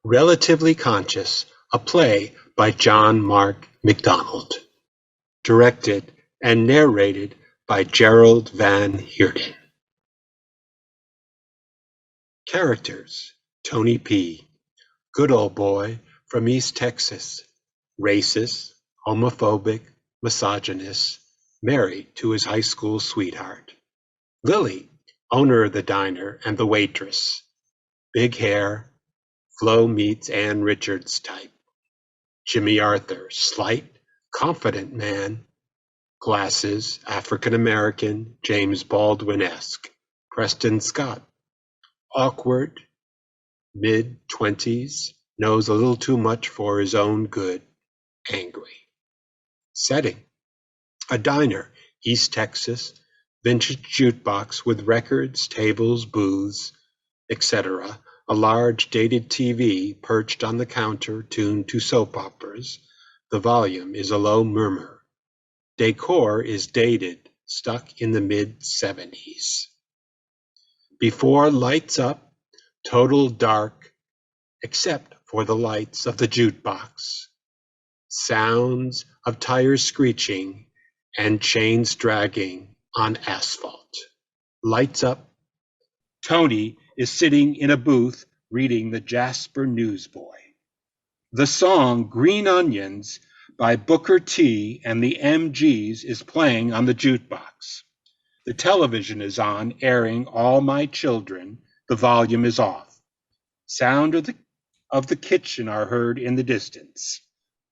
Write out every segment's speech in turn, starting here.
Relatively Conscious, a play by Jon-Marc McDonald. Directed and narrated by Gerald vanHeerden. Characters: Tony P., good old boy from East Texas, racist, homophobic, misogynist, married to his high school sweetheart. Lily, owner of the diner and the waitress, big hair, Flo meets Ann Richards type. Jimmy Arthur, slight, confident man, glasses, African-American, James Baldwin-esque. Preston Scott, awkward, mid-20s, knows a little too much for his own good, angry. Setting: a diner, East Texas, vintage jukebox with records, tables, booths, etc. A large dated TV perched on the counter tuned to soap operas. The volume is a low murmur. Decor is dated, stuck in the mid-70s. Before lights up, total dark, except for the lights of the jukebox. Sounds of tires screeching and chains dragging on asphalt. Lights up. Tony is sitting in a booth reading the Jasper Newsboy. The song Green Onions by Booker T and the MGs is playing on the jukebox. The television is on, airing All My Children. The volume is off. Sound of the kitchen are heard in the distance.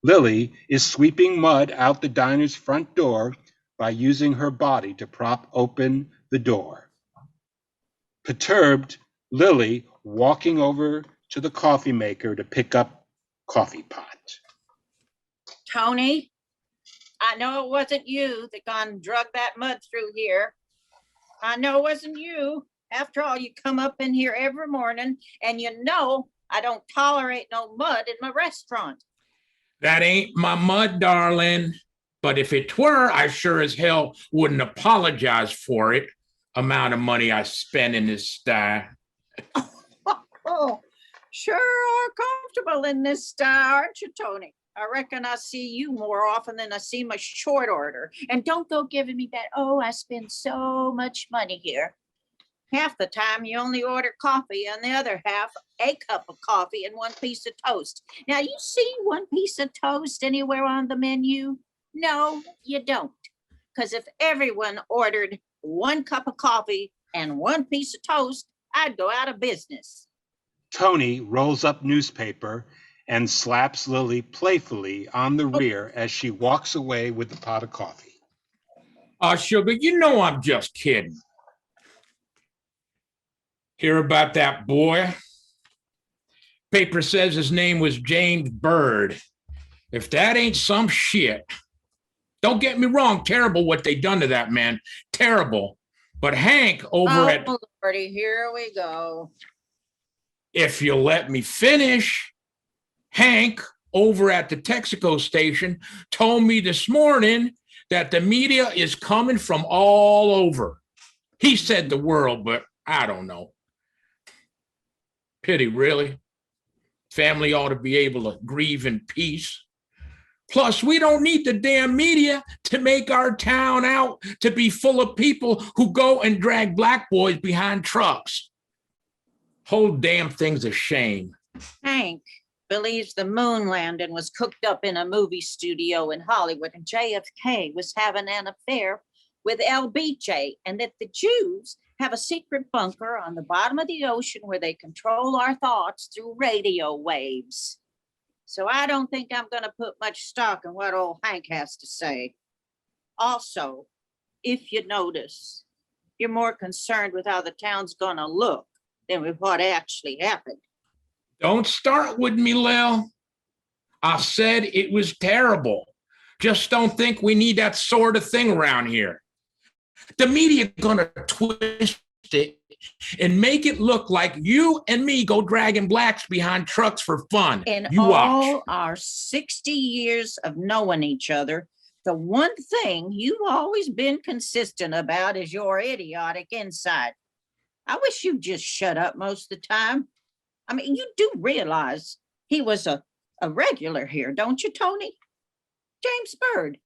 Lily is sweeping mud out the diner's front door by using her body to prop open the door. Perturbed, Lily walking over to the coffee maker to pick up coffee pot. Tony, I know it wasn't you that gone and drug that mud through here. I know it wasn't you. After all, you come up in here every morning and you know I don't tolerate no mud in my restaurant. That ain't my mud, darling. But if it were, I sure as hell wouldn't apologize for it. Amount of money I spend in this style. Oh, sure are comfortable in this style, aren't you, Tony? I reckon I see you more often than I see my short order. And don't go giving me that, oh, I spend so much money here. Half the time you only order coffee, and the other half, a cup of coffee and one piece of toast. Now, you see one piece of toast anywhere on the menu? No, you don't. Because if everyone ordered one cup of coffee and one piece of toast, I'd go out of business. Tony rolls up newspaper and slaps Lily playfully on the rear as she walks away with the pot of coffee. Sugar, you know I'm just kidding. Hear about that boy? Paper says his name was James Bird. If that ain't some shit. Don't get me wrong, terrible what they done to that man. Terrible. But Hank over at... Oh, Lordy, here we go. If you'll let me finish, Hank over at the Texaco station told me this morning that the media is coming from all over. He said the world, but I don't know. Pity, really. Family ought to be able to grieve in peace. Plus, we don't need the damn media to make our town out to be full of people who go and drag black boys behind trucks. Whole damn thing's a shame. Hank believes the moon landing was cooked up in a movie studio in Hollywood and JFK was having an affair with LBJ, and that the Jews have a secret bunker on the bottom of the ocean where they control our thoughts through radio waves. So I don't think I'm going to put much stock in what old Hank has to say. Also, if you notice, you're more concerned with how the town's going to look than with what actually happened. Don't start with me, Lil. I said it was terrible. Just don't think we need that sort of thing around here. The media gonna twist it and make it look like you and me go dragging blacks behind trucks for fun. In you all watch. our 60 years of knowing each other, the one thing you've always been consistent about is your idiotic insight. I wish you'd just shut up most of the time. I mean, you do realize He was a regular here, don't you, Tony? James Bird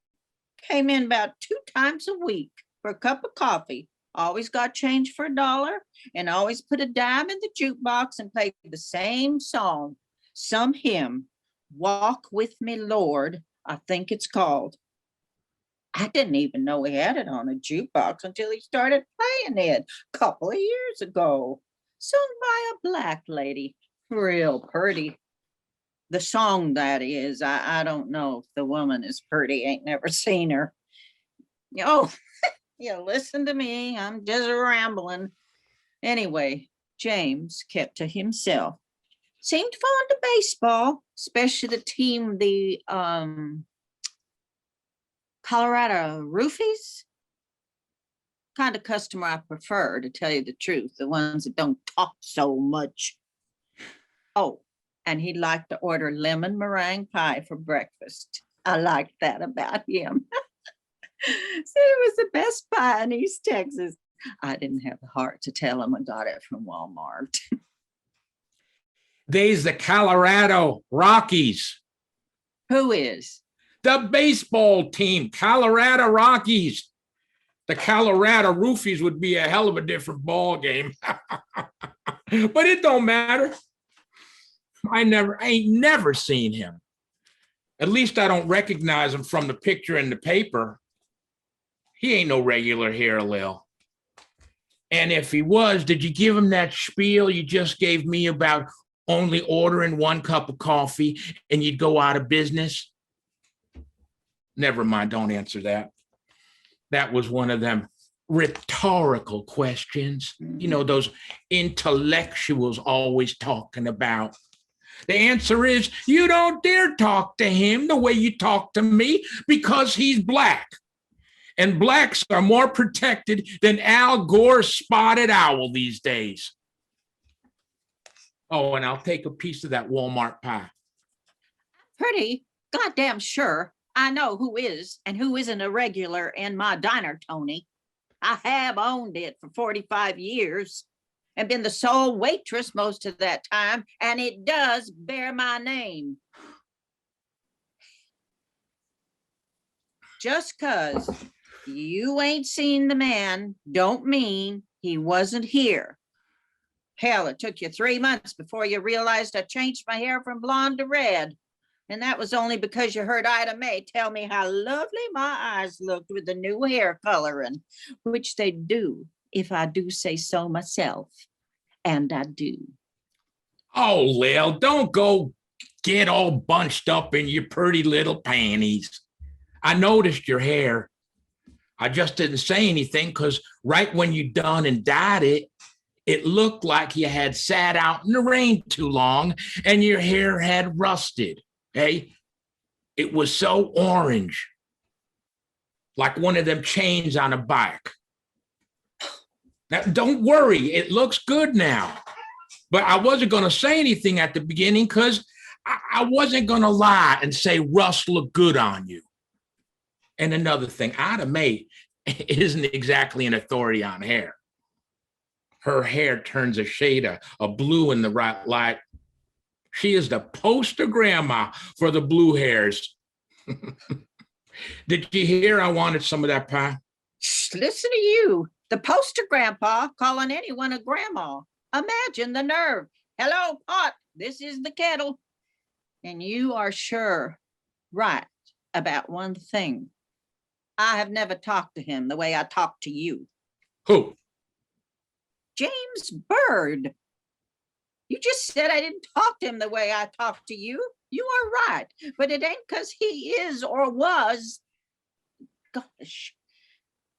came in about 2 times a week for a cup of coffee. Always got change for $1 and always put a dime in the jukebox and played the same song, some hymn, Walk With Me, Lord, I think it's called. I didn't even know he had it on a jukebox until he started playing it a couple of years ago. Sung by a black lady, real pretty. The song, that is, I don't know if the woman is pretty, ain't never seen her. Oh, you listen to me, I'm just rambling. Anyway, James kept to himself. Seemed fond of baseball, especially the team, the Colorado Roofies. Kind of customer I prefer, to tell you the truth, the ones that don't talk so much. Oh, and he'd like to order lemon meringue pie for breakfast. I liked that about him. So it was the best pie in East Texas. I didn't have the heart to tell him I got it from Walmart. There's the Colorado Rockies. Who is? The baseball team, Colorado Rockies. The Colorado Roofies would be a hell of a different ball game. But it don't matter. I ain't never seen him. At least I don't recognize him from the picture in the paper. He ain't no regular here, Lil. And if he was, did you give him that spiel you just gave me about only ordering 1 cup of coffee and you'd go out of business? Never mind, don't answer that. That was one of them rhetorical questions, you know, those intellectuals always talking about. The answer is you don't dare talk to him the way you talk to me because he's black. And blacks are more protected than Al Gore's spotted owl these days. Oh, and I'll take a piece of that Walmart pie. Pretty goddamn sure I know who is and who isn't a regular in my diner, Tony. I have owned it for 45 years and been the sole waitress most of that time, and it does bear my name. Just 'cause you ain't seen the man don't mean he wasn't here. Hell, it took you 3 months before you realized I changed my hair from blonde to red. And that was only because you heard Ida Mae tell me how lovely my eyes looked with the new hair coloring, which they do, if I do say so myself. And I do. Oh, Lil, don't go get all bunched up in your pretty little panties. I noticed your hair. I just didn't say anything because right when you done and dyed it, it looked like you had sat out in the rain too long and your hair had rusted. Hey, it was so orange, like one of them chains on a bike. Now, don't worry, it looks good now. But I wasn't going to say anything at the beginning because I wasn't going to lie and say Russ looked good on you. And another thing, Ida Mae isn't exactly an authority on hair. Her hair turns a shade of blue in the right light. She is the poster grandma for the blue hairs. Did you hear I wanted some of that pie? Shh, listen to you, the poster grandpa calling anyone a grandma. Imagine the nerve. Hello, pot, this is the kettle. And you are sure right about one thing. I have never talked to him the way I talk to you. Who? James Bird. You just said I didn't talk to him the way I talk to you. You are right, but it ain't because he is or was. Gosh,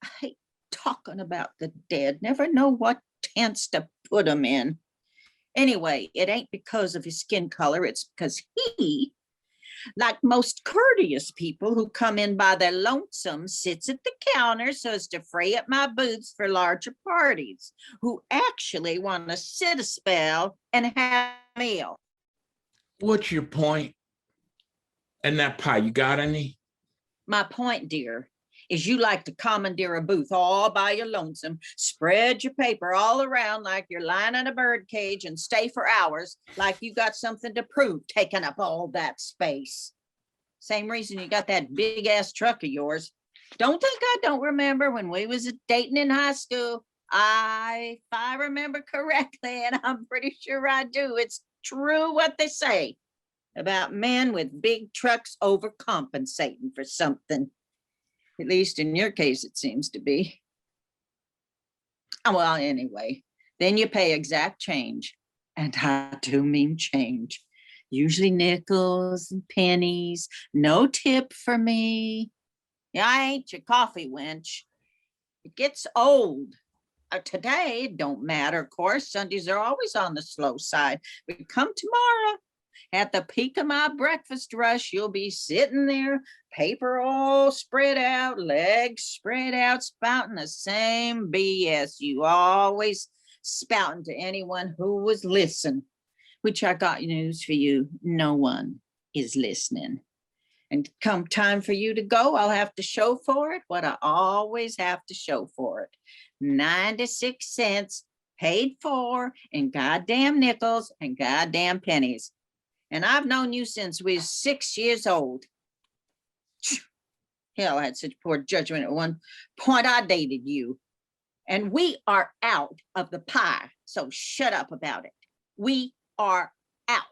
I hate talking about the dead. Never know what tense to put him in. Anyway, it ain't because of his skin color. It's because he, like most courteous people who come in by their lonesome, sits at the counter so as to fray up my boots for larger parties who actually want to sit a spell and have a meal. What's your point? And that pie, you got any? My point, dear, is you like to commandeer a booth all by your lonesome, spread your paper all around like you're lying in a bird cage and stay for hours like you got something to prove, taking up all that space. Same reason you got that big ass truck of yours. Don't think I don't remember when we was dating in high school. If I remember correctly, and I'm pretty sure I do, it's true what they say about men with big trucks overcompensating for something. At least in your case, it seems to be. Well, anyway, then you pay exact change. And I do mean change. Usually nickels and pennies, no tip for me. Yeah, I ain't your coffee wench. It gets old. Today, it don't matter, of course. Sundays are always on the slow side. But come tomorrow, at the peak of my breakfast rush, you'll be sitting there, paper all spread out, legs spread out, spouting the same BS you always spouting to anyone who was listening. Which I got news for you, no one is listening. And come time for you to go, I'll have to show for it what I always have to show for it. 96 cents paid for in goddamn nickels and goddamn pennies. And I've known you since we was 6 years old. Hell, I had such poor judgment at one point I dated you. And we are out of the pie, so shut up about it. We are out.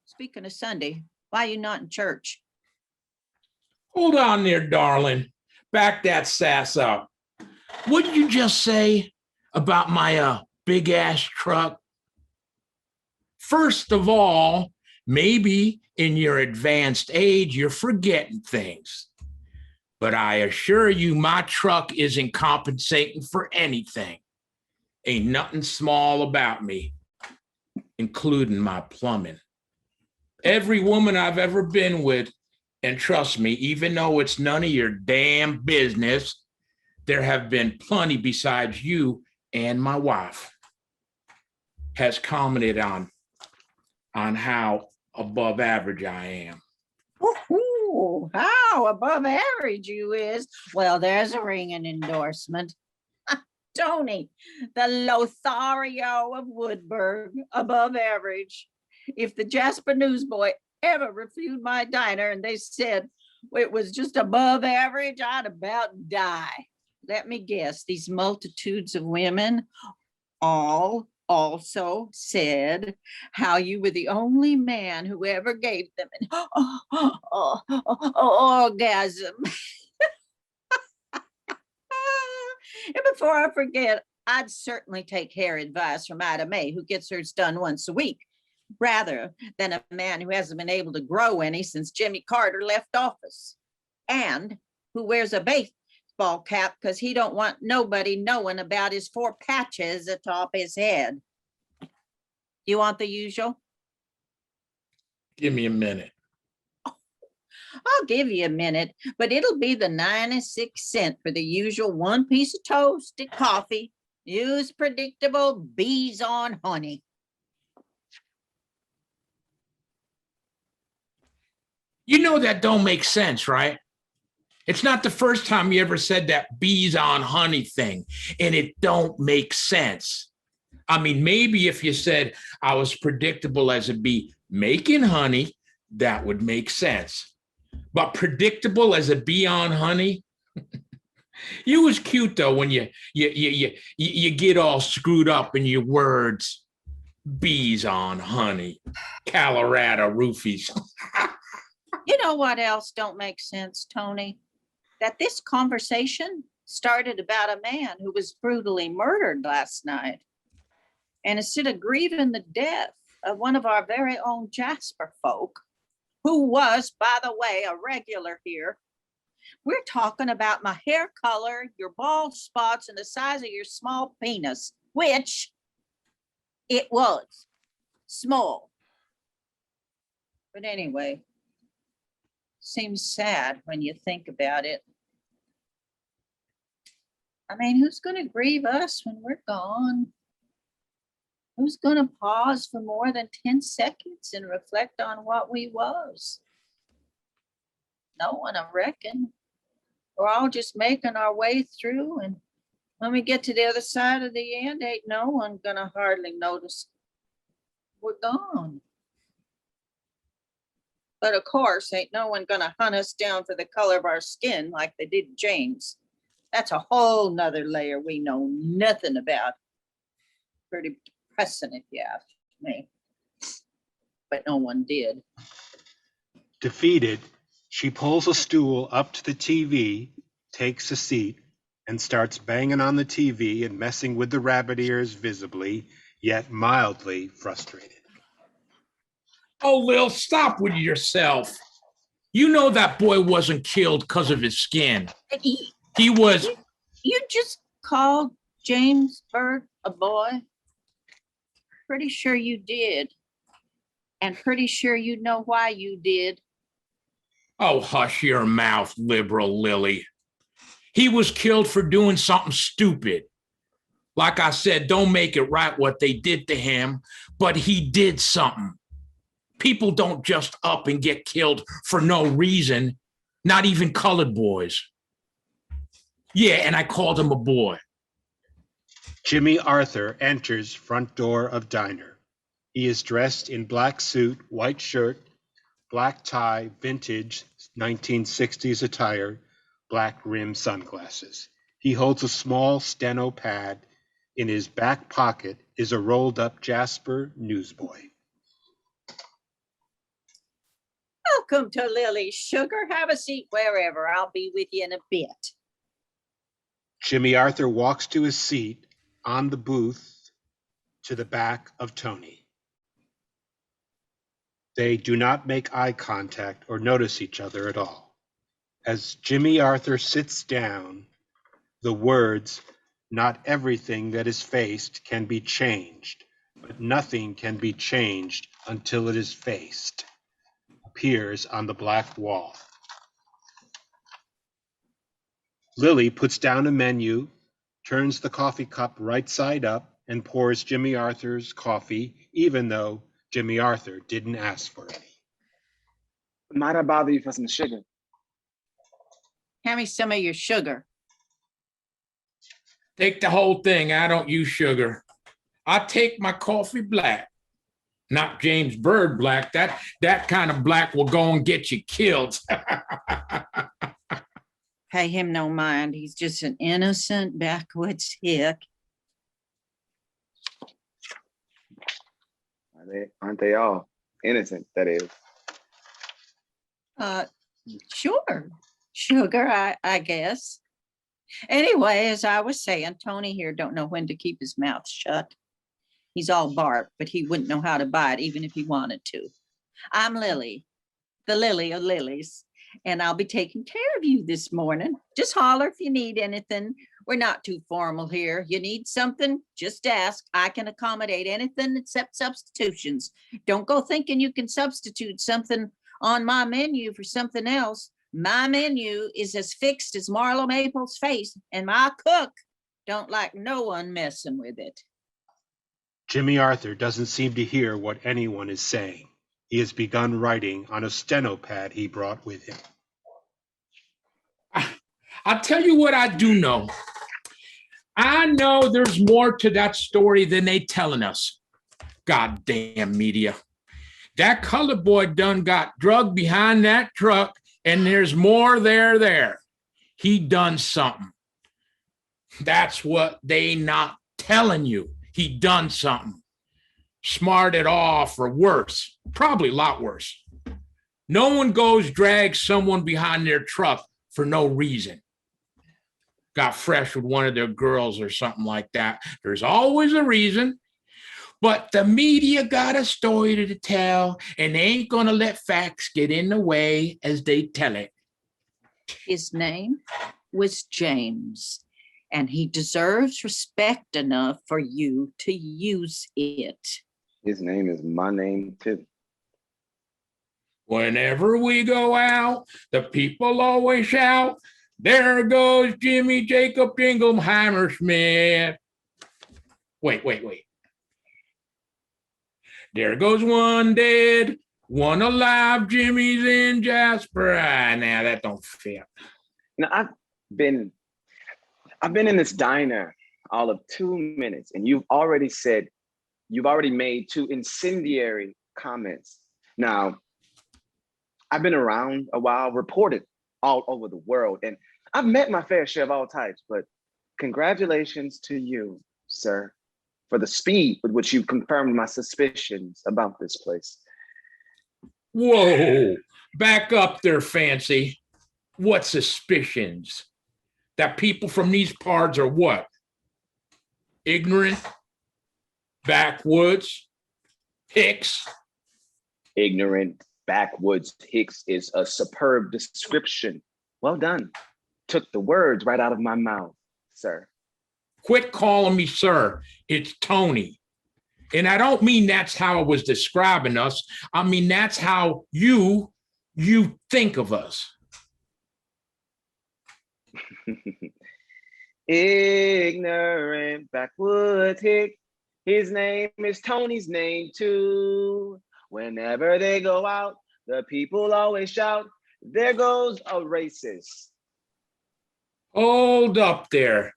Speaking of Sunday, why are you not in church? Hold on there, darling. Back that sass up. What did you just say about my big ass truck? First of all, maybe in your advanced age, you're forgetting things. But I assure you, my truck isn't compensating for anything. Ain't nothing small about me, including my plumbing. Every woman I've ever been with, and trust me, even though it's none of your damn business, there have been plenty besides you and my wife, has commented on how above average I am. Ooh, how above average you is. Well, there's a ringing endorsement. Tony, the Lothario of Woodburg, above average. If the Jasper Newsboy ever reviewed my diner and they said it was just above average, I'd about die. Let me guess, these multitudes of women all also said how you were the only man who ever gave them an orgasm. And before I forget, I'd certainly take hair advice from Ida Mae, who gets hers done once a week, rather than a man who hasn't been able to grow any since Jimmy Carter left office, and who wears a baseball cap because he don't want nobody knowing about his 4 patches atop his head. You want the usual? Give me a minute. I'll give you a minute, but it'll be the 96 cent for the usual 1 piece of toasted coffee, use predictable bees on honey. You know that don't make sense, right? It's not the first time you ever said that bees on honey thing, and it don't make sense. I mean, maybe if you said I was predictable as a bee making honey, that would make sense. But predictable as a bee on honey? You was cute though when you get all screwed up in your words. Bees on honey, Colorado roofies. You know what else don't make sense, Tony? That this conversation started about a man who was brutally murdered last night. And instead of grieving the death of one of our very own Jasper folk, who was, by the way, a regular here, we're talking about my hair color, your bald spots, and the size of your small penis, which it was small. But anyway, seems sad when you think about it. I mean, who's going to grieve us when we're gone? Who's going to pause for more than 10 seconds and reflect on what we was? No one, I reckon. We're all just making our way through, and when we get to the other side of the end, ain't no one gonna hardly notice we're gone. But of course, ain't no one gonna hunt us down for the color of our skin like they did James. That's a whole nother layer we know nothing about. Pretty depressing if you ask me. But no one did. Defeated, she pulls a stool up to the TV, takes a seat, and starts banging on the TV and messing with the rabbit ears visibly, yet mildly frustrated. Oh, Lil, stop with yourself. You know that boy wasn't killed because of his skin. He was. You just called James Bird a boy? Pretty sure you did. And pretty sure you know why you did. Oh, hush your mouth, liberal Lily. He was killed for doing something stupid. Like I said, don't make it right what they did to him, but he did something. People don't just up and get killed for no reason, not even colored boys. Yeah, and I called him a boy. Jimmy Arthur enters front door of diner. He is dressed in black suit, white shirt, black tie, vintage 1960s attire, black rim sunglasses. He holds a small steno pad. In his back pocket is a rolled up Jasper newsboy. Welcome to Lily's Sugar. Have a seat wherever. I'll be with you in a bit. Jimmy Arthur walks to his seat on the booth to the back of Tony. They do not make eye contact or notice each other at all. As Jimmy Arthur sits down, the words, "Not everything that is faced can be changed, but nothing can be changed until it is faced," appears on the black wall. Lily puts down a menu, turns the coffee cup right side up, and pours Jimmy Arthur's coffee, even though Jimmy Arthur didn't ask for any. Might I bother you for some sugar? Hand me some of your sugar. Take the whole thing. I don't use sugar. I take my coffee black. Not James Bird black. That kind of black will go and get you killed. Pay him no mind. He's just an innocent backwoods hick. Aren't they all innocent, that is? Sure. Sugar, I guess. Anyway, as I was saying, Tony here don't know when to keep his mouth shut. He's all bark, but he wouldn't know how to bite even if he wanted to. I'm Lily, the lily of lilies, and I'll be taking care of you this morning. Just holler if you need anything. We're not too formal here. You need something, just ask. I can accommodate anything except substitutions. Don't go thinking you can substitute something on my menu for something else. My menu is as fixed as Marlo Maple's face, and my cook don't like no one messing with it. Jimmy Arthur doesn't seem to hear what anyone is saying. He has begun writing on a steno pad he brought with him. I'll tell you what I do know. I know there's more to that story than they telling us. Goddamn media. That colored boy done got drugged behind that truck, and there's more there. He done something. That's what they not telling you. He done something. Smarted off or worse. Probably a lot worse. No one goes drag someone behind their truck for no reason. Got fresh with one of their girls or something like that. There's always a reason. But the media got a story to tell, and they ain't gonna let facts get in the way as they tell it. His name was James, and he deserves respect enough for you to use it. His name is my name, too. Whenever we go out, the people always shout, "There goes Jimmy Jacob Jingleheimer Smith." Wait. There goes one dead, one alive, Jimmy's in Jasper. Now that don't fit. Now, been I've been in this diner all of 2 minutes, and you've already made two incendiary comments. Now, I've been around a while, reported all over the world, and I've met my fair share of all types, but congratulations to you, sir, for the speed with which you confirmed my suspicions about this place. Whoa, back up there, Fancy. What suspicions? That people from these parts are what? Ignorant? Backwoods? Hicks? Ignorant, backwoods Hicks is a superb description. Well done. Took the words right out of my mouth, sir. Quit calling me sir. It's Tony. And I don't mean that's how I was describing us. I mean, that's how you think of us. Ignorant backwoods Hick. His name is Tony's name too. Whenever they go out, the people always shout, there goes a racist. Hold up there.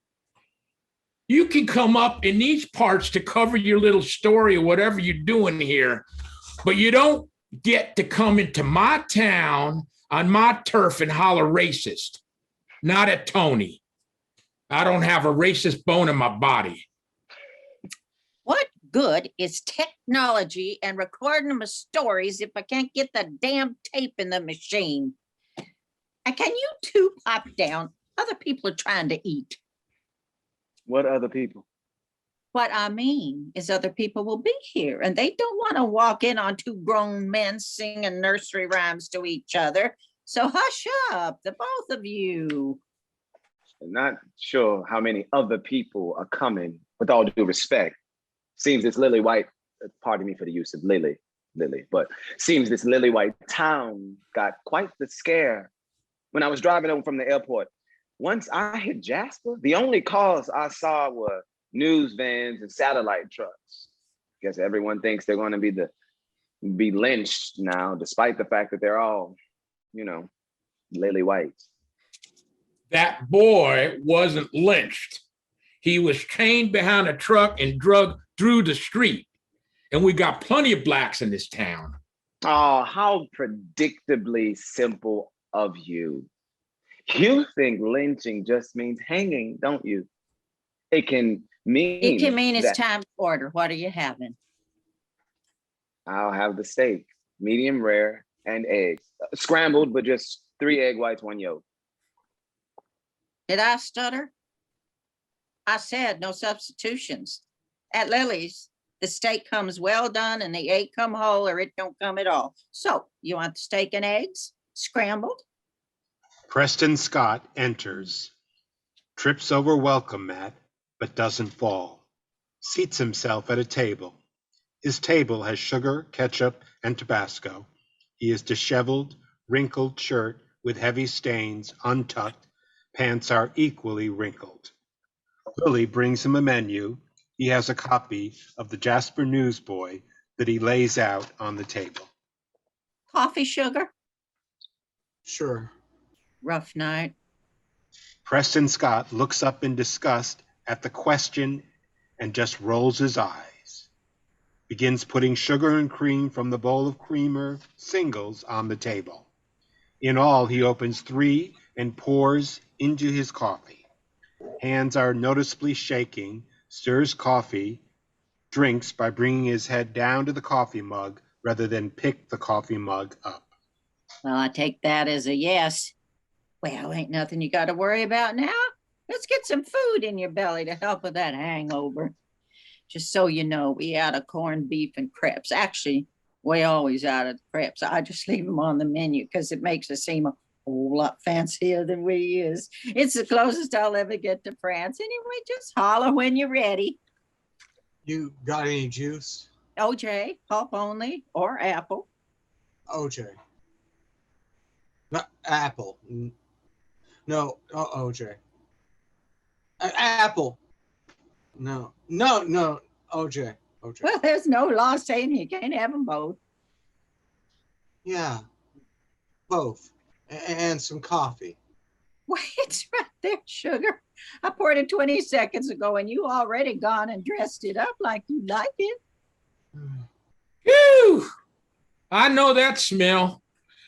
You can come up in these parts to cover your little story or whatever you're doing here, but you don't get to come into my town on my turf and holler racist. Not at Tony. I don't have a racist bone in my body. What good is technology and recording my stories if I can't get the damn tape in the machine? And can you two pop down? Other people are trying to eat. What other people? What I mean is other people will be here and they don't want to walk in on two grown men singing nursery rhymes to each other. So hush up, the both of you. I'm not sure how many other people are coming, with all due respect. Seems this lily white, pardon me for the use of lily, but seems this lily white town got quite the scare when I was driving home from the airport. Once I hit Jasper, the only cars I saw were news vans and satellite trucks. Guess everyone thinks they're going to be lynched now, despite the fact that they're all, lily whites. That boy wasn't lynched. He was chained behind a truck and drugged through the street. And we got plenty of blacks in this town. Oh, how predictably simple of you. You think lynching just means hanging, don't you? It can mean It's time to order. What are you having? I'll have the steak, medium rare, and eggs. Scrambled, but just 3 egg whites, 1 yolk. Did I stutter? I said no substitutions. At Lily's, the steak comes well done and the egg come whole or it don't come at all. So you want the steak and eggs scrambled? Preston Scott enters, trips over welcome mat, but doesn't fall, seats himself at a table. His table has sugar, ketchup, and Tabasco. He is disheveled, wrinkled shirt with heavy stains, untucked, pants are equally wrinkled. Lily brings him a menu. He has a copy of the Jasper Newsboy that he lays out on the table. Coffee, sugar? Sure. Rough night. Preston Scott looks up in disgust at the question and just rolls his eyes. Begins putting sugar and cream from the bowl of creamer singles on the table. In all, he opens 3 and pours into his coffee. Hands are noticeably shaking, stirs coffee, drinks by bringing his head down to the coffee mug rather than pick the coffee mug up. Well, I take that as a yes. Well, ain't nothing you got to worry about now. Let's get some food in your belly to help with that hangover. Just so you know, we out of corned beef and crepes. Actually, we always out of crepes. I just leave them on the menu because it makes us seem a whole lot fancier than we is. It's the closest I'll ever get to France. Anyway, just holler when you're ready. You got any juice? OJ, pulp only, or apple. OJ. Not apple. No, OJ. Apple. No, OJ. Well, there's no law saying you can't have them both. Yeah, both. And some coffee. Wait right there, sugar. I poured it 20 seconds ago and you already gone and dressed it up like you like it. Phew! I know that smell.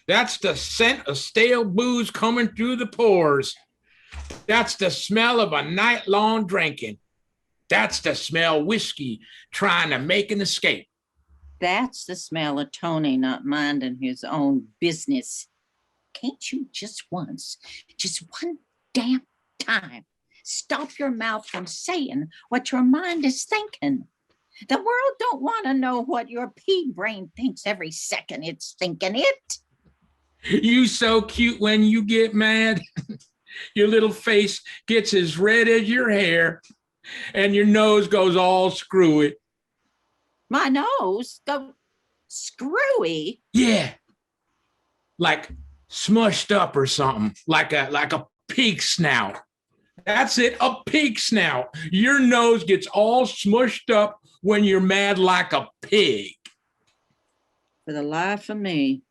That's the scent of stale booze coming through the pores. That's the smell of a night long drinking. That's the smell of whiskey trying to make an escape. That's the smell of Tony not minding his own business. Can't you just once, just one damn time, stop your mouth from saying what your mind is thinking? The world don't want to know what your pea brain thinks every second it's thinking it. You so cute when you get mad. Your little face gets as red as your hair and your nose goes all screwy. My nose go screwy. Yeah. Like smushed up or something, like a pig snout. That's it, a pig snout. Your nose gets all smushed up when you're mad like a pig. For the life of me,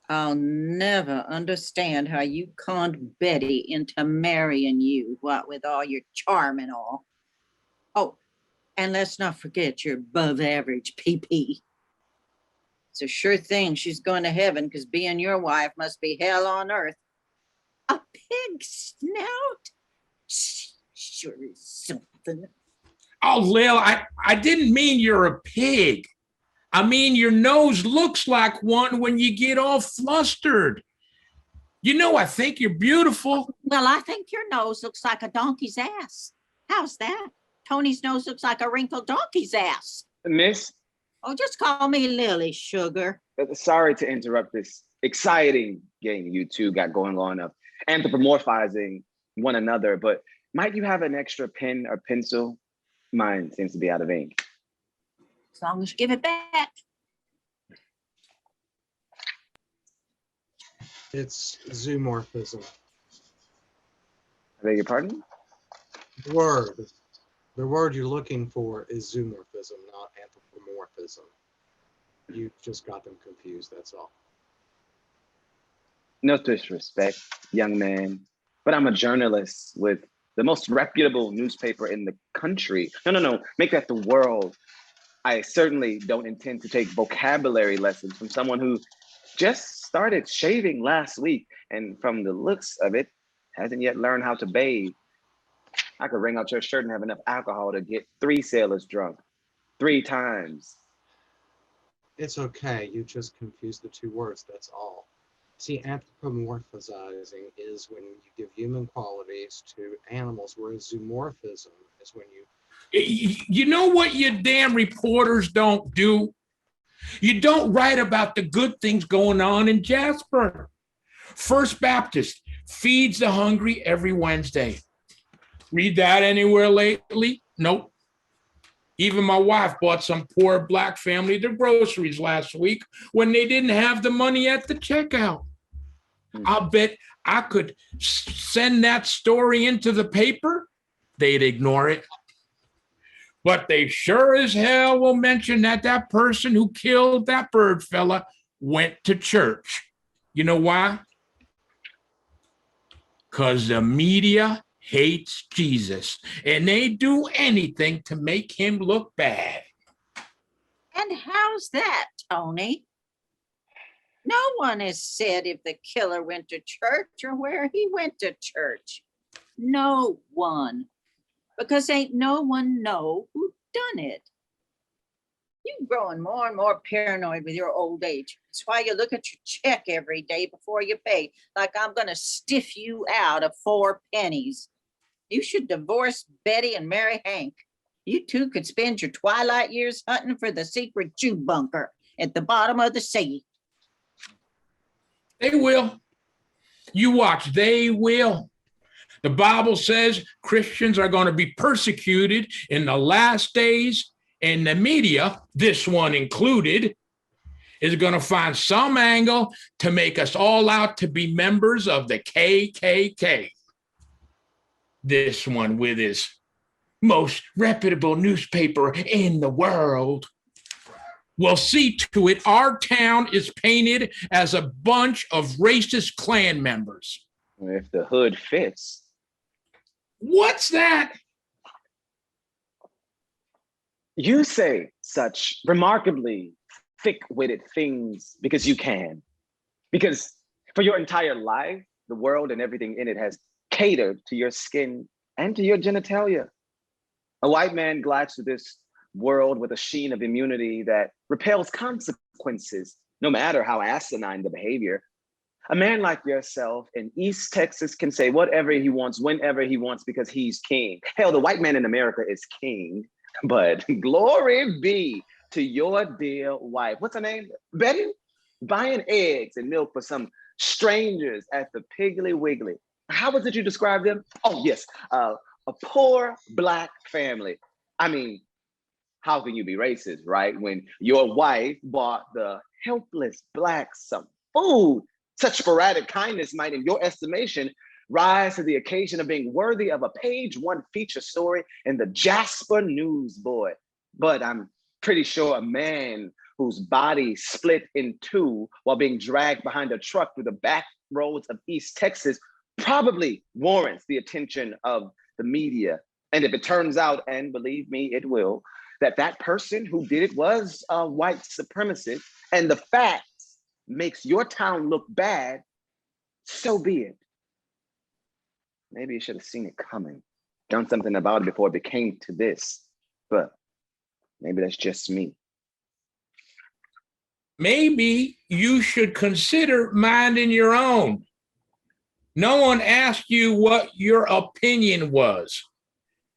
I'll never understand how you conned Betty into marrying you, what with all your charm and all. Oh, and let's not forget your above average PP. It's a sure thing she's going to heaven because being your wife must be hell on earth. A pig snout? Sure is something. Oh, Lil, I didn't mean you're a pig. I mean, your nose looks like one when you get all flustered. You know, I think you're beautiful. Well, I think your nose looks like a donkey's ass. How's that? Tony's nose looks like a wrinkled donkey's ass. Miss, Oh, just call me Lily, sugar. sorry to interrupt this exciting game you two got going on of anthropomorphizing one another, but might you have an extra pen or pencil? Mine seems to be out of ink. As long as you give it back. It's zoomorphism. I beg your pardon? The word you're looking for is zoomorphism, not anthropomorphism. You just got them confused, that's all. No disrespect, young man, but I'm a journalist with the most reputable newspaper in the country. No, make that the world. I certainly don't intend to take vocabulary lessons from someone who just started shaving last week and from the looks of it, hasn't yet learned how to bathe. I could wring out your shirt and have enough alcohol to get 3 sailors drunk 3 times. It's okay, you just confused the two words, that's all. See, anthropomorphizing is when you give human qualities to animals, whereas zoomorphism is when you... You know what you damn reporters don't do? You don't write about the good things going on in Jasper. First Baptist feeds the hungry every Wednesday. Read that anywhere lately? Nope. Even my wife bought some poor black family their groceries last week when they didn't have the money at the checkout. I'll bet I could send that story into the paper. They'd ignore it. But they sure as hell will mention that that person who killed that bird fella went to church. You know why? Because the media hates Jesus and they do anything to make him look bad. And how's that, Tony? No one has said if the killer went to church or where he went to church. No one. Because ain't no one know who done it. You growing more and more paranoid with your old age. That's why you look at your check every day before you pay, like I'm gonna stiff you out of 4 pennies. You should divorce Betty and marry Hank. You two could spend your twilight years hunting for the secret Jew bunker at the bottom of the sea. They will. You watch, they will. The Bible says Christians are going to be persecuted in the last days, and the media, this one included, is going to find some angle to make us all out to be members of the KKK. This one with his most reputable newspaper in the world will see to it our town is painted as a bunch of racist Klan members. If the hood fits. What's that? You say such remarkably thick-witted things because you can. Because for your entire life, the world and everything in it has catered to your skin and to your genitalia. A white man glides through this world with a sheen of immunity that repels consequences, no matter how asinine the behavior. A man like yourself in East Texas can say whatever he wants, whenever he wants, because he's king. Hell, the white man in America is king, but glory be to your dear wife. What's her name? Betty? Buying eggs and milk for some strangers at the Piggly Wiggly. How was it you described them? Oh, yes, a poor Black family. I mean, how can you be racist, right? When your wife bought the helpless Blacks some food. Such sporadic kindness might, in your estimation, rise to the occasion of being worthy of a page 1 feature story in the Jasper Newsboy. But I'm pretty sure a man whose body split in two while being dragged behind a truck through the back roads of East Texas probably warrants the attention of the media. And if it turns out, and believe me, it will, that that person who did it was a white supremacist, and the facts makes your town look bad, so be it. Maybe you should have seen it coming, done something about it before it became to this, but maybe that's just me. Maybe you should consider minding your own. No one asked you what your opinion was.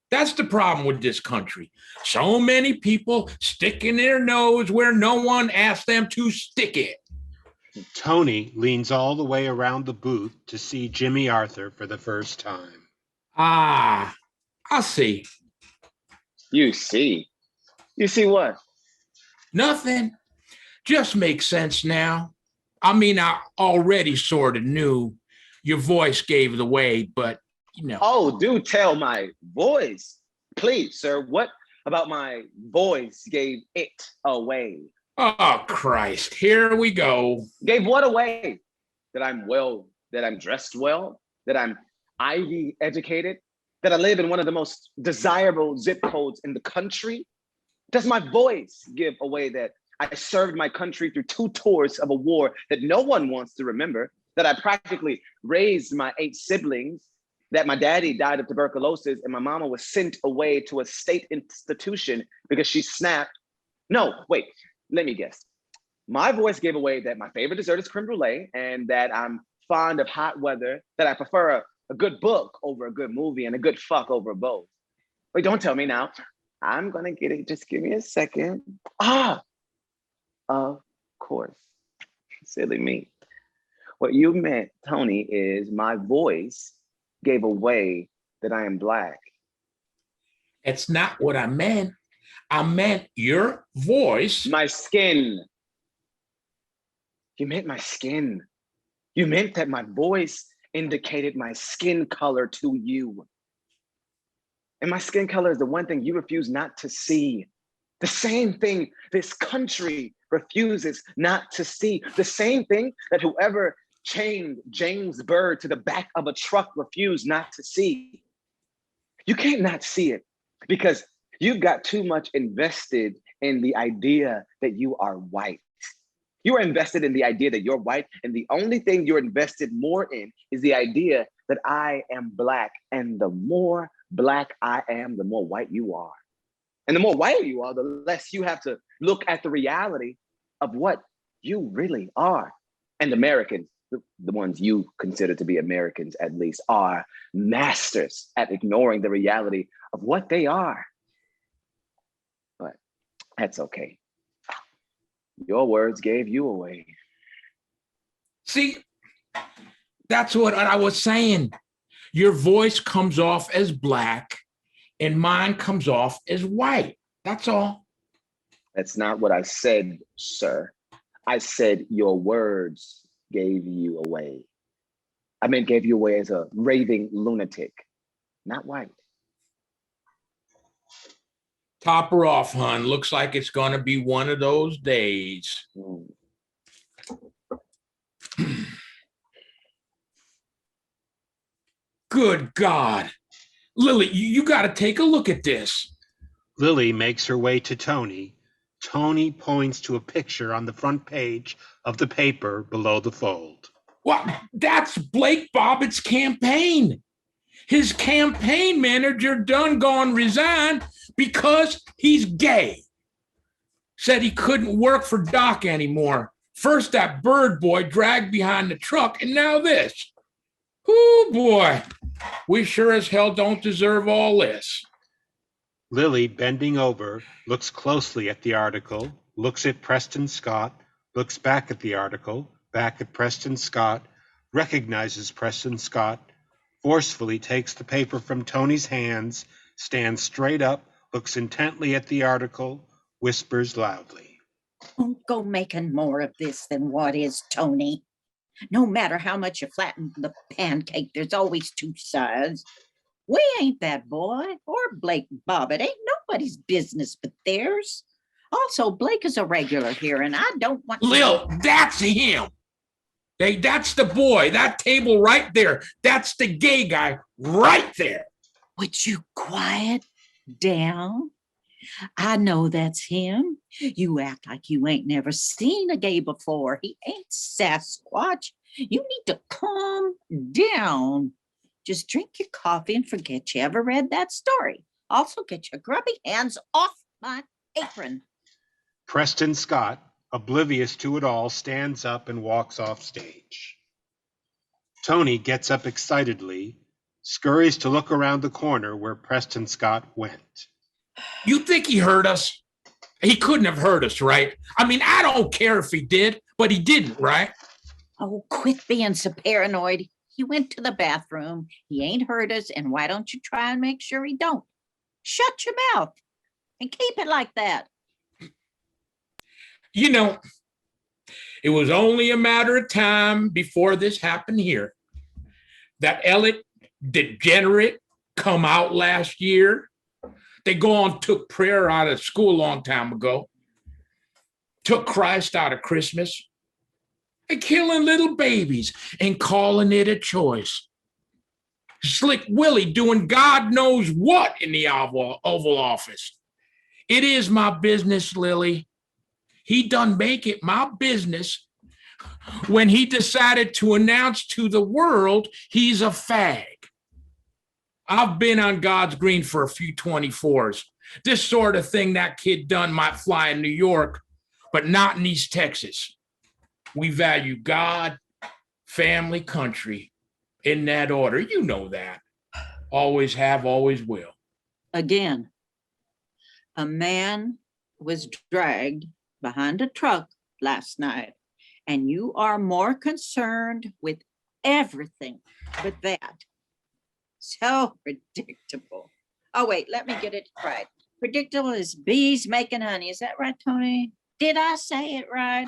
That's the problem with this country. So many people sticking their nose where no one asked them to stick it. Tony leans all the way around the booth to see Jimmy Arthur for the first time. Ah, I see. You see? You see what? Nothing. Just makes sense now. I mean, I already sort of knew your voice gave it away, but you know. Oh, do tell my voice. Please, sir, what about my voice gave it away? Oh, Christ, here we go. Gave what away? That I'm well, that I'm dressed well, that I'm Ivy educated, that I live in one of the most desirable zip codes in the country? Does my voice give away that I served my country through 2 tours of a war that no one wants to remember, that I practically raised my 8 siblings, that my daddy died of tuberculosis and my mama was sent away to a state institution because she snapped? No, wait, let me guess. My voice gave away that my favorite dessert is creme brulee and that I'm fond of hot weather, that I prefer a good book over a good movie and a good fuck over both. Wait, don't tell me now. I'm gonna get it, just give me a second. Of course, silly me. What you meant, Tony, is my voice gave away that I am Black. It's not what I meant. I meant your voice. My skin. You meant my skin. You meant that my voice indicated my skin color to you. And my skin color is the one thing you refuse not to see. The same thing this country refuses not to see. The same thing that whoever chained James Byrd to the back of a truck refused not to see. You can't not see it because you've got too much invested in the idea that you are white. You are invested in the idea that you're white, and the only thing you're invested more in is the idea that I am Black. And the more Black I am, the more white you are. And the more white you are, the less you have to look at the reality of what you really are. And Americans, the ones you consider to be Americans at least, are masters at ignoring the reality of what they are. But that's okay. Your words gave you away. See, that's what I was saying. Your voice comes off as Black and mine comes off as white. That's all. That's not what I said, sir. I said your words gave you away. I meant gave you away as a raving lunatic, not white. Top her off, hun. Looks like it's going to be one of those days. Good God. Lily, you got to take a look at this. Lily makes her way to Tony. Tony points to a picture on the front page of the paper below the fold. Well, that's Blake Bobbitt's campaign. His campaign manager done gone resigned because he's gay. Said he couldn't work for Doc anymore. First that bird boy dragged behind the truck, and now this. Oh boy, we sure as hell don't deserve all this. Lily, bending over, looks closely at the article, looks at Preston Scott, looks back at the article, back at Preston Scott, recognizes Preston Scott, forcefully takes the paper from Tony's hands, stands straight up, looks intently at the article, whispers loudly. Don't go making more of this than what is, Tony. No matter how much you flatten the pancake, there's always two sides. We ain't that boy or Blake Bobbitt. Ain't nobody's business but theirs. Also, Blake is a regular here, and I don't want... Lil, that's him. Hey, that's the boy. That table right there. That's the gay guy right there. Would you quiet down? I know that's him. You act like you ain't never seen a gay before. He ain't Sasquatch. You need to calm down. Just drink your coffee and forget you ever read that story. Also, get your grubby hands off my apron. Preston Scott, oblivious to it all, stands up and walks off stage. Tony gets up excitedly, scurries to look around the corner where Preston Scott went. You think he heard us? He couldn't have heard us, right? I mean, I don't care if he did, but he didn't, right? Oh, quit being so paranoid. He went to the bathroom. He ain't heard us, and why don't you try and make sure he don't? Shut your mouth and keep it like that. You know, it was only a matter of time before this happened here. That Elliot degenerate come out last year. They gone took prayer out of school a long time ago. Took Christ out of Christmas. And killing little babies and calling it a choice. Slick Willie doing God knows what in the Oval Office. It is my business, Lily. He done make it my business when he decided to announce to the world he's a fag. I've been on God's green for a few 24s. This sort of thing that kid done might fly in New York, but not in East Texas. We value God, family, country, in that order. You know that. Always have, always will. Again, a man was dragged behind a truck last night, and you are more concerned with everything but that. So predictable. Oh, wait, let me get it right. Predictable as bees making honey. Is that right, Tony? Did I say it right?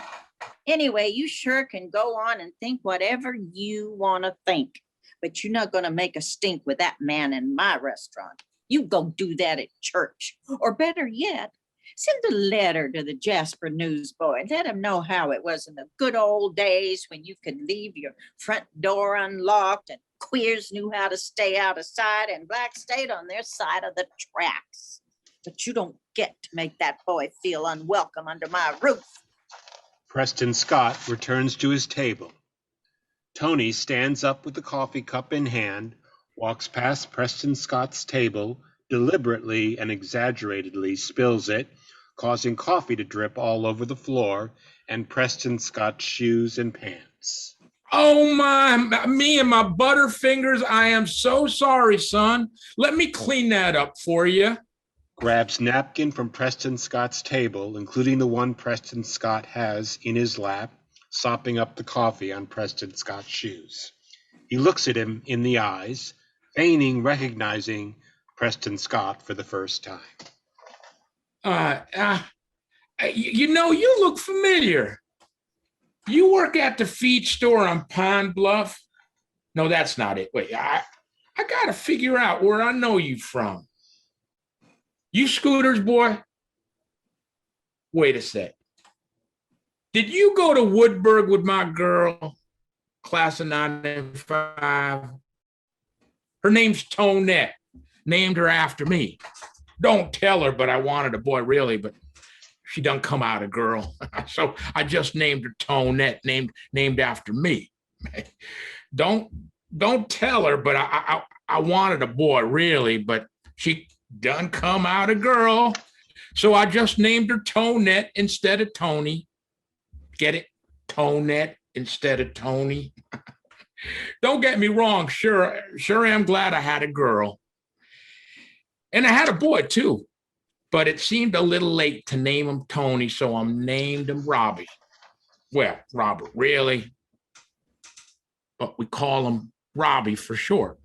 Anyway, you sure can go on and think whatever you want to think, but you're not going to make a stink with that man in my restaurant. You go do that at church. Or better yet, send a letter to the Jasper newsboy and let him know how it was in the good old days when you could leave your front door unlocked and queers knew how to stay out of sight and blacks stayed on their side of the tracks. But you don't get to make that boy feel unwelcome under my roof. Preston Scott returns to his table. Tony stands up with the coffee cup in hand, walks past Preston Scott's table, deliberately and exaggeratedly spills it, causing coffee to drip all over the floor and Preston Scott's shoes and pants. Oh my, me and my butterfingers, I am so sorry, son. Let me clean that up for you. Grabs napkin from Preston Scott's table, including the one Preston Scott has in his lap, sopping up the coffee on Preston Scott's shoes. He looks at him in the eyes, feigning recognizing Preston Scott for the first time. You know, you look familiar. You work at the feed store on Pine Bluff? No, that's not it. Wait, I got to figure out where I know you from. You Scooters, boy? Wait a sec. Did you go to Woodburg with my girl, class of '95? Her name's Tonette. Named her after me. Don't tell her, but I wanted a boy, really, but she done come out a girl. So I just named her Tonette, named after me. Don't tell her, but I wanted a boy, really, but she done come out a girl. So I just named her Tonette instead of Tony. Get it? Tonette instead of Tony. Don't get me wrong. Sure am glad I had a girl. And I had a boy too, but it seemed a little late to name him Tony, so I named him Robbie. Well, Robert, really, but we call him Robbie for short.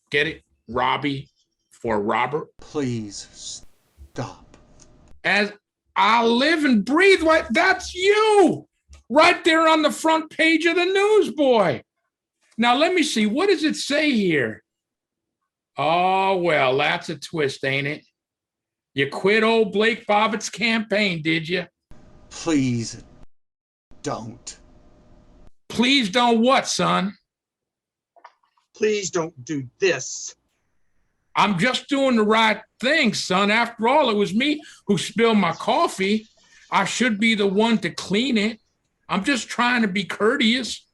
Get it? Robbie for Robert. Please stop. As I live and breathe, what? That's you, right there on the front page of the Newsboy. Now let me see. What does it say here? Oh, well, that's a twist, ain't it? You quit old Blake Bobbitt's campaign, did you? Please don't. Please don't what, son? Please don't do this. I'm just doing the right thing, son. After all, it was me who spilled my coffee. I should be the one to clean it. I'm just trying to be courteous.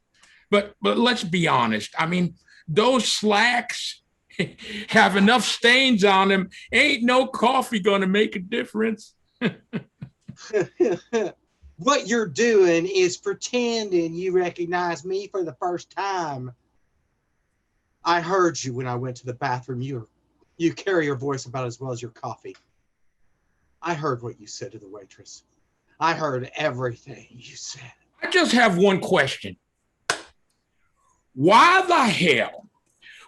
But let's be honest. I mean, those slacks have enough stains on them. Ain't no coffee gonna make a difference. What you're doing is pretending you recognize me for the first time. I heard you when I went to the bathroom. You carry your voice about as well as your coffee. I heard what you said to the waitress. I heard everything you said. I just have one question. Why the hell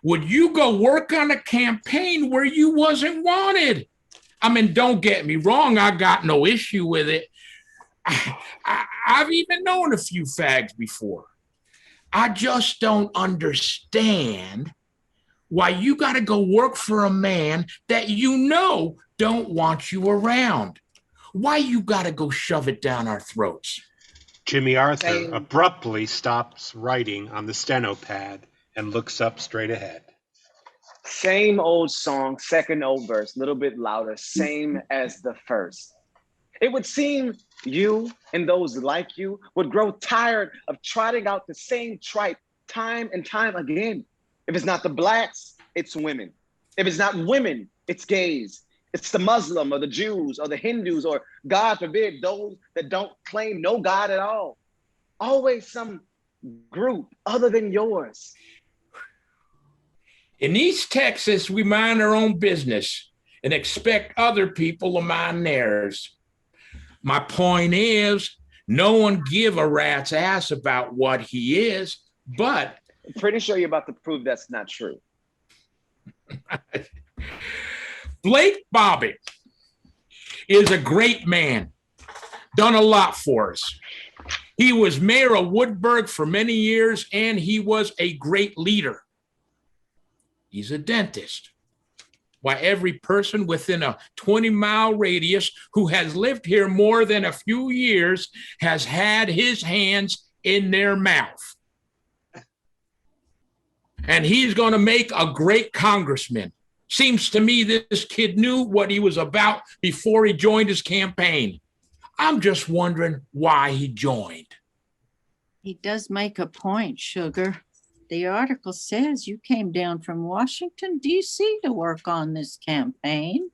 would you go work on a campaign where you wasn't wanted? I mean, don't get me wrong. I got no issue with it. I've even known a few fags before. I just don't understand why you got to go work for a man that you know don't want you around. Why you got to go shove it down our throats? Jimmy Arthur abruptly stops writing on the steno pad and looks up straight ahead. Same old song, second old verse, a little bit louder, same as the first. It would seem you and those like you would grow tired of trotting out the same tripe time and time again. If it's not the blacks, it's women. If it's not women, it's gays. It's the Muslim or the Jews or the Hindus or, God forbid, those that don't claim no God at all. Always some group other than yours. In East Texas, we mind our own business and expect other people to mind theirs. My point is, no one give a rat's ass about what he is, but... I'm pretty sure you're about to prove that's not true. Blake Bobbitt is a great man, done a lot for us. He was mayor of Woodburg for many years, and he was a great leader. He's a dentist. Why, every person within a 20-mile radius who has lived here more than a few years has had his hands in their mouth. And he's going to make a great congressman. Seems to me this kid knew what he was about before he joined his campaign. I'm just wondering why he joined. He does make a point, Sugar. The article says you came down from Washington, D.C. to work on this campaign.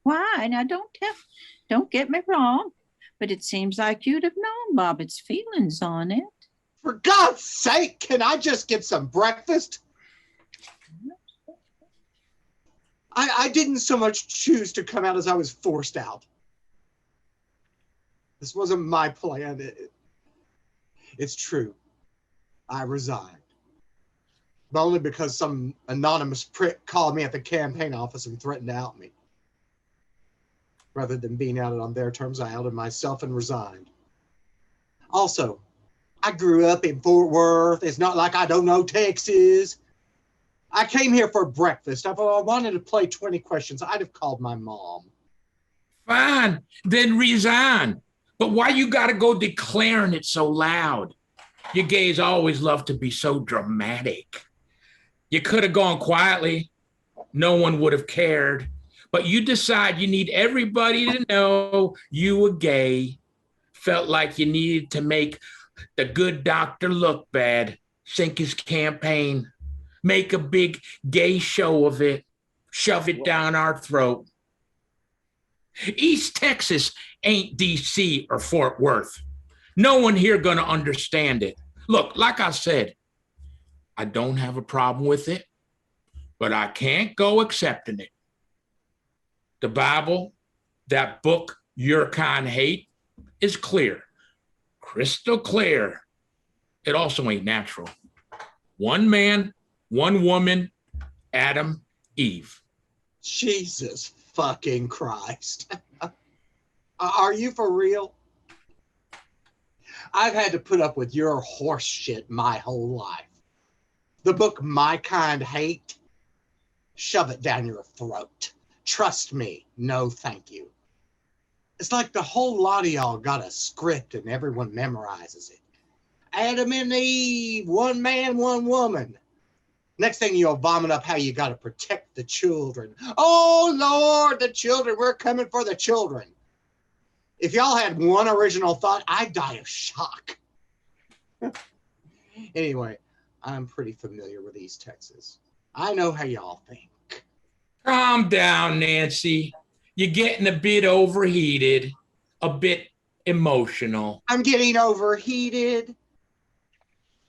Why? Now, don't get me wrong, but it seems like you'd have known Bobbitt's feelings on it. For God's sake, can I just get some breakfast? I didn't so much choose to come out as I was forced out. This wasn't my plan. It's true. I resigned. But only because some anonymous prick called me at the campaign office and threatened to out me. Rather than being outed on their terms, I outed myself and resigned. Also, I grew up in Fort Worth. It's not like I don't know Texas. I came here for breakfast. If I wanted to play 20 questions, I'd have called my mom. Fine, then resign. But why you got to go declaring it so loud? You gays always love to be so dramatic. You could have gone quietly. No one would have cared. But you decide you need everybody to know you were gay. Felt like you needed to make the good doctor look bad, sink his campaign, make a big gay show of it, shove it down our throat. East Texas ain't DC or Fort Worth. No one here gonna understand it. Look, like I said, I don't have a problem with it, but I can't go accepting it. The Bible, that book your kind hate, is clear, crystal clear. It also ain't natural. One man, one woman, Adam, Eve. Jesus fucking Christ. Are you for real? I've had to put up with your horse shit my whole life. The book My Kind Hate, shove it down your throat. Trust me, no thank you. It's like the whole lot of y'all got a script and everyone memorizes it. Adam and Eve, one man, one woman. Next thing you'll vomit up how you got to protect the children. Oh, Lord, the children, we're coming for the children. If y'all had one original thought, I'd die of shock. Anyway, I'm pretty familiar with East Texas. I know how y'all think. Calm down, Nancy. You're getting a bit overheated, a bit emotional. I'm getting overheated.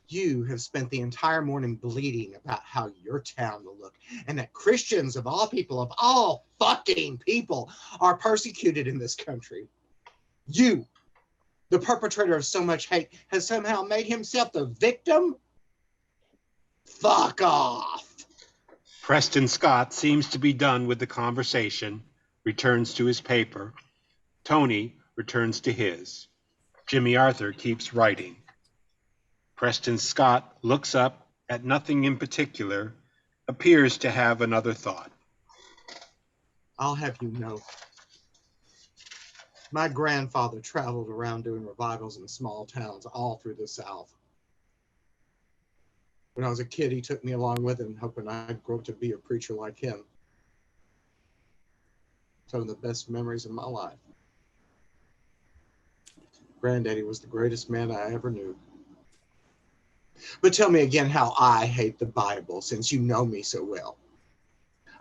You have spent the entire morning bleating about how your town will look and that Christians of all fucking people, are persecuted in this country. You, the perpetrator of so much hate, has somehow made himself the victim? Fuck off. Preston Scott seems to be done with the conversation, returns to his paper. Tony returns to his. Jimmy Arthur keeps writing. Preston Scott looks up at nothing in particular, appears to have another thought. I'll have you know, my grandfather traveled around doing revivals in small towns all through the South. When I was a kid, he took me along with him, hoping I'd grow up to be a preacher like him. Some of the best memories of my life. Granddaddy was the greatest man I ever knew. But tell me again how I hate the Bible, since you know me so well.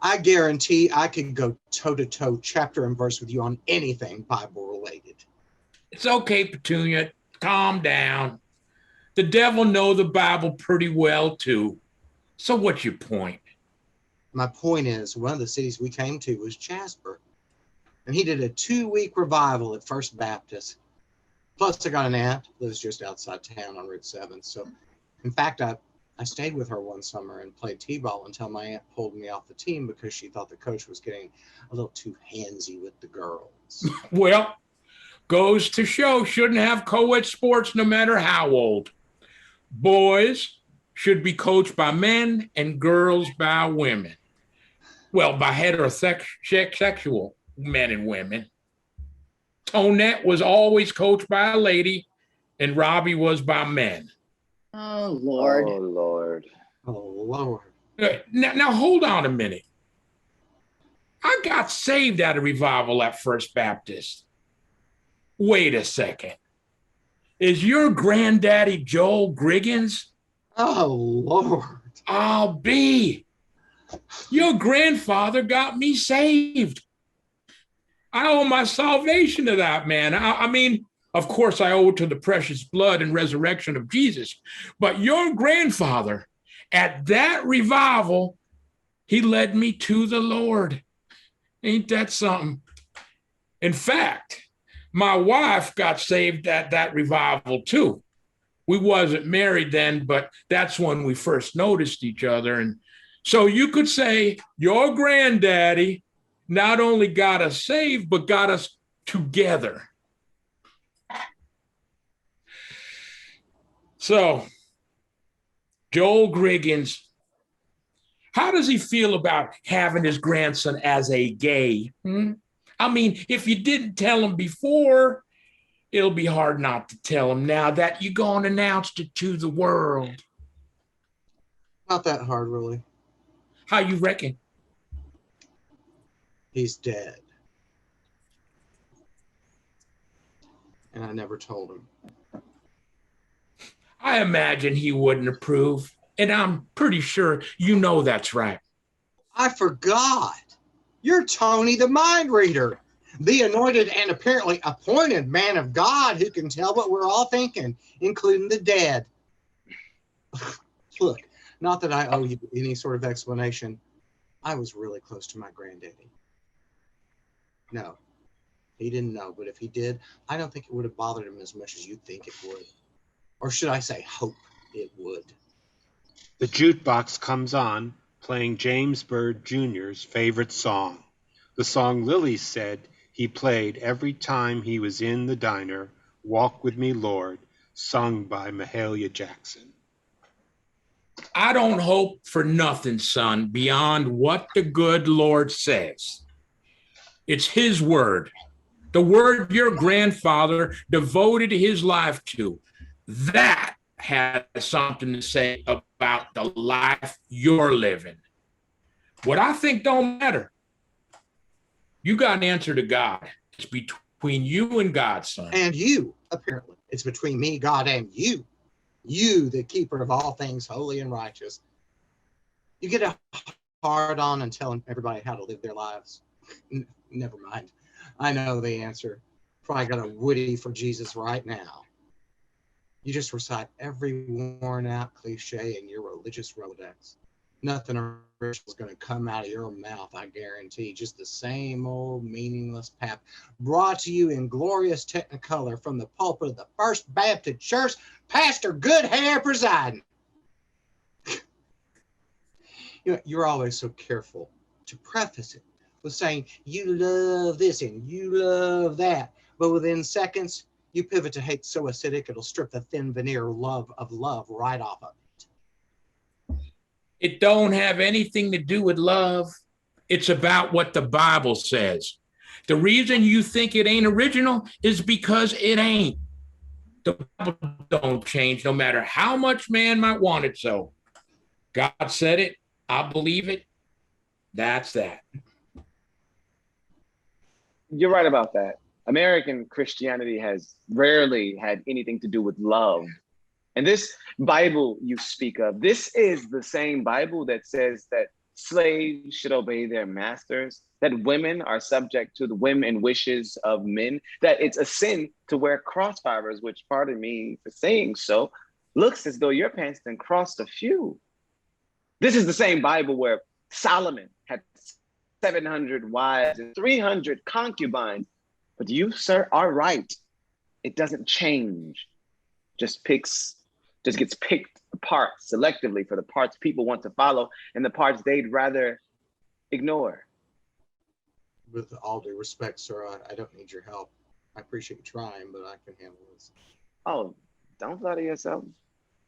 I guarantee I could go toe-to-toe, chapter and verse with you on anything Bible-related. It's okay, Petunia. Calm down. The devil knows the Bible pretty well, too. So what's your point? My point is, one of the cities we came to was Jasper. And he did a 2-week revival at First Baptist. Plus, I got an aunt who lives just outside town on Route 7. So, in fact, I stayed with her one summer and played t-ball until my aunt pulled me off the team because she thought the coach was getting a little too handsy with the girls. Well, goes to show shouldn't have co-ed sports no matter how old. Boys should be coached by men and girls by women. Well, by heterosexual men and women. Tonette was always coached by a lady, and Robbie was by men. Oh, Lord. Oh, Lord. Oh, Lord. Now, hold on a minute. I got saved at a revival at First Baptist. Wait a second. Is your granddaddy Joel Griggins? Oh, Lord. I'll be. Your grandfather got me saved. I owe my salvation to that man. I mean, of course, I owe it to the precious blood and resurrection of Jesus. But your grandfather, at that revival, he led me to the Lord. Ain't that something? In fact, my wife got saved at that revival too. We wasn't married then, but that's when we first noticed each other. And so you could say your granddaddy not only got us saved, but got us together. So, Joel Griggins, how does he feel about having his grandson as a gay? I mean, if you didn't tell him before, it'll be hard not to tell him now that you're going to announce it to the world. Not that hard, really. How you reckon? He's dead. And I never told him. I imagine he wouldn't approve, and I'm pretty sure you know that's right. I forgot. You're Tony the mind reader, the anointed and apparently appointed man of God who can tell what we're all thinking, including the dead. Look, not that I owe you any sort of explanation. I was really close to my granddaddy. No, he didn't know, but if he did, I don't think it would have bothered him as much as you think it would. Or should I say, hope it would. The jukebox comes on, playing James Byrd Jr.'s favorite song. The song Lily said he played every time he was in the diner, Walk With Me, Lord, sung by Mahalia Jackson. I don't hope for nothing, son, beyond what the good Lord says. It's his word, the word your grandfather devoted his life to. That has something to say about the life you're living. What I think don't matter. You got an answer to God. It's between you and God, son. And you, apparently. It's between me, God, and you. You, the keeper of all things holy and righteous. You get a hard on and telling everybody how to live their lives. Never mind. I know the answer. Probably got a woody for Jesus right now. You just recite every worn out cliche in your religious Rolodex. Nothing original is going to come out of your mouth, I guarantee. Just the same old meaningless pap brought to you in glorious technicolor from the pulpit of the First Baptist Church, Pastor Goodhair presiding. You know, you're always so careful to preface it with saying, you love this and you love that. But within seconds, you pivot to hate so acidic, it'll strip the thin veneer love right off of it. It don't have anything to do with love. It's about what the Bible says. The reason you think it ain't original is because it ain't. The Bible don't change no matter how much man might want it so. God said it. I believe it. That's that. You're right about that. American Christianity has rarely had anything to do with love. And this Bible you speak of, this is the same Bible that says that slaves should obey their masters, that women are subject to the whim and wishes of men, that it's a sin to wear crossfibers, which, pardon me for saying so, looks as though your pants then crossed a few. This is the same Bible where Solomon had 700 wives and 300 concubines. But you, sir, are right. It doesn't change. Just gets picked apart selectively for the parts people want to follow and the parts they'd rather ignore. With all due respect, sir, I don't need your help. I appreciate you trying, but I can handle this. Oh, don't flatter yourself.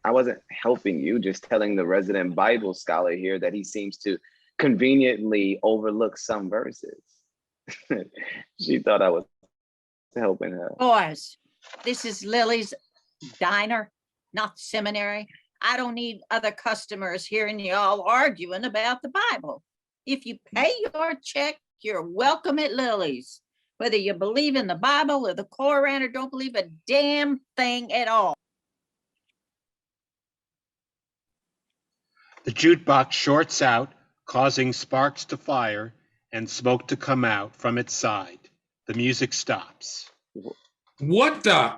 I wasn't helping you, just telling the resident Bible scholar here that he seems to conveniently overlook some verses. She thought I was helping her. Boys, this is Lily's diner, not seminary. I don't need other customers hearing y'all arguing about the Bible. If you pay your check, you're welcome at Lily's. Whether you believe in the Bible or the Koran or don't believe a damn thing at all. The jukebox shorts out, causing sparks to fire and smoke to come out from its side. The music stops. What the?